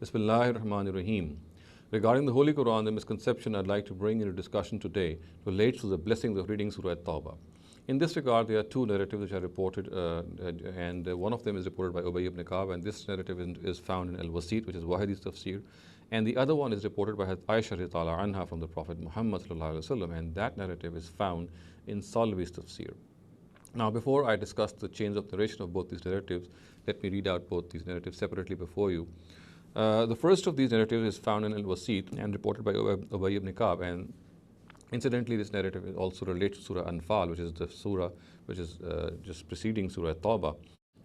Bismillahir Rahmanir Rahim. Regarding the Holy Quran, the misconception I'd like to bring into discussion today relates to the blessings of reading Surah At-Tawbah. In this regard, there are two narratives which are reported, and one of them is reported by Ubay ibn Ka'b, and this narrative is found in Al-Wasit, which is Wahid's tafsir, and the other one is reported by Aisha radhiyallahu anha from the Prophet Muhammad sallallahu alaihi wasallam, and that narrative is found in Salvi's tafsir. Now, before I discuss the chains of narration of both these narratives, let me read out both these narratives separately before you. The first of these narratives is found in Al-Wasit and reported by Ubay ibn Ka'b, and incidentally, this narrative also relates to Surah Anfal, which is the surah which is just preceding Surah At-Tawbah,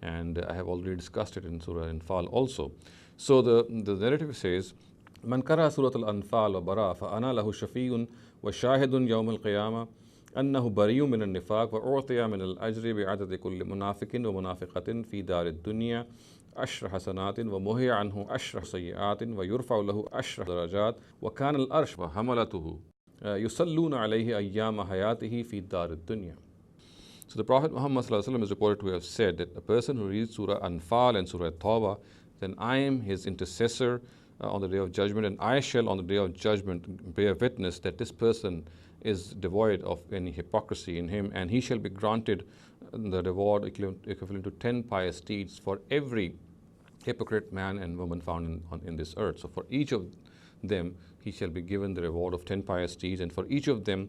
and I have already discussed it in Surah Anfal also. So the narrative says, "Man qara Surat al-Anfal wa bara fa ana lahu shafi'un wa shahidun yawm al-qiyamah annahu bari'un min al-nifaq wa u'tiya min al-ajri bi'adadi kulli munafiqin wa munafiqatin fi dar ad-dunya ashra hasanatin wa muhiya anhu ashra sayyi'atin wa yurfa'u lahu ashra darajat wa kana al-arsh wa hamalatuhu yusalluna alayhi ayyama hayatihi fi dar ad-dunya." So the Prophet Muhammad is reported to have said that a person who reads Surah Anfal and Surah Tawbah, then I am his intercessor on the day of judgment, and I shall on the day of judgment bear witness that this person is devoid of any hypocrisy in him, and he shall be granted the reward equivalent to 10 pious deeds for every hypocrite man and woman found in this earth. So for each of them he shall be given the reward of 10 pious deeds, and for each of them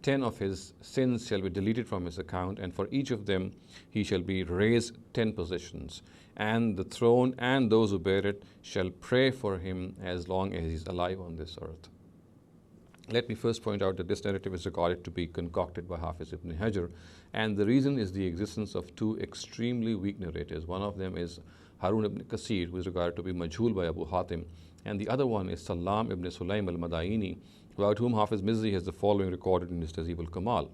10 of his sins shall be deleted from his account, and for each of them he shall be raised 10 positions, and the throne and those who bear it shall pray for him as long as he is alive on this earth. Let me first point out that this narrative is regarded to be concocted by Hafiz ibn Hajar, and the reason is the existence of two extremely weak narrators. One of them is Harun ibn Kasir, who is regarded to be majhul by Abu Hatim, and the other one is Salam ibn Sulaym al-Madaini, about whom Hafiz Mizzi has the following recorded in his Tahzib al-Kamal.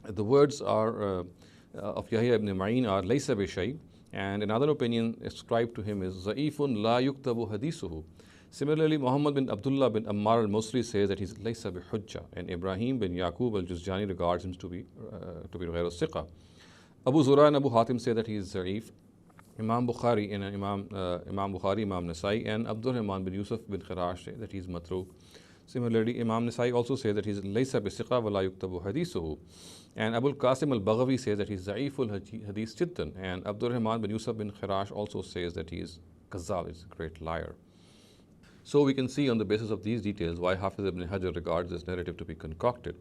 The words are of Yahya ibn Ma'in are Laysa bi shay, and another opinion ascribed to him is Za'ifun la yuktabu hadithuhu. Similarly, Muhammad bin Abdullah bin Ammar al-Musri says that he is Laysa bi hujja, and Ibrahim bin Yaqub al-Juzjani regards him to be ghayr siqa. Abu Zura and Abu Hatim say that he is Za'if. Imam Bukhari and Imam Bukhari, Imam Nasai, and Abdul Rahman bin Yusuf bin Khirash say that he is matruk. Similarly, Imam Nasai also says that he is Laysa bi siqa wa la yuktabu hadithuhu. And Abul Qasim al-Baghawi says that he is Za'iful hadith jiddan. And Abdul Rahman bin Yusuf bin Khirash also says that he is Kazzab, is a great liar. So we can see on the basis of these details why Hafiz ibn Hajar regards this narrative to be concocted.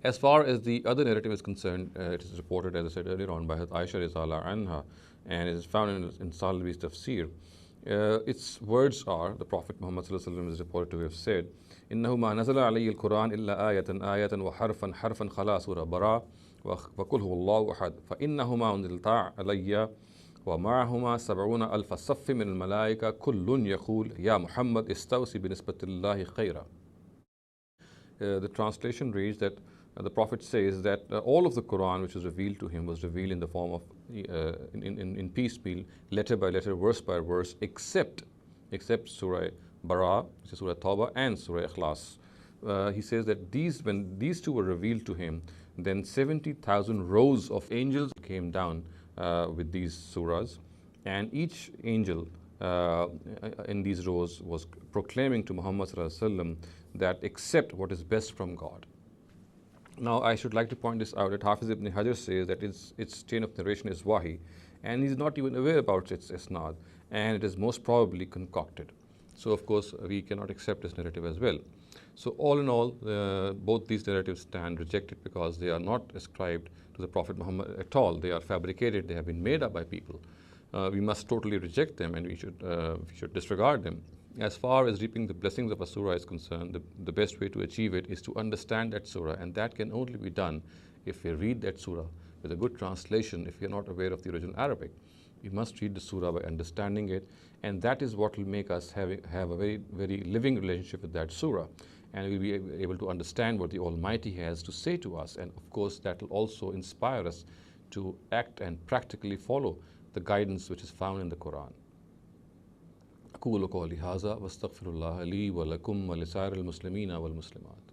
As far as the other narrative is concerned, it is reported, as I said earlier on, by Aisha radhiyallahu anha, and it is found in Salvi's tafsir. Its words are, the Prophet Muhammad sallallahu alaihi wasallam is reported to have said, "Innahu ma nazala alayhi al-Quran illa ayatan wa harfan khala surah bara wa qul huwallahu ahad fa innahuma unzilta alayya wa ma'ahuma sab'una alf saff min al-malaika kullun yaqul ya Muhammad istawsi bi nisbatillahi khayra." The translation reads that the Prophet says that all of the Quran which was revealed to him was revealed in the form of in piecemeal, letter by letter, verse by verse, except Surah Bara, which is Surah Tawbah, and Surah Ikhlas. He says that when these two were revealed to him, then 70,000 rows of angels came down with these surahs, and each angel in these rows was proclaiming to Muhammad sallallahu alaihi wasallam that accept what is best from God. Now, I should like to point this out that Hafiz ibn Hajar says that its chain of narration is wahi, and he's not even aware about its isnad, and it is most probably concocted. So, of course, we cannot accept this narrative as well. So, all in all, both these narratives stand rejected because they are not ascribed to the Prophet Muhammad at all. They are fabricated, they have been made up by people. We must totally reject them, and we should disregard them. As far as reaping the blessings of a surah is concerned, the best way to achieve it is to understand that surah, and that can only be done if we read that surah with a good translation. If we are not aware of the original Arabic, we must read the surah by understanding it, and that is what will make us have a very, very living relationship with that surah, and we'll be able to understand what the Almighty has to say to us, and of course that will also inspire us to act and practically follow the guidance which is found in the Quran. أقول قولي هذا واستغفر الله لي ولكم ولسائر المسلمين والمسلمات.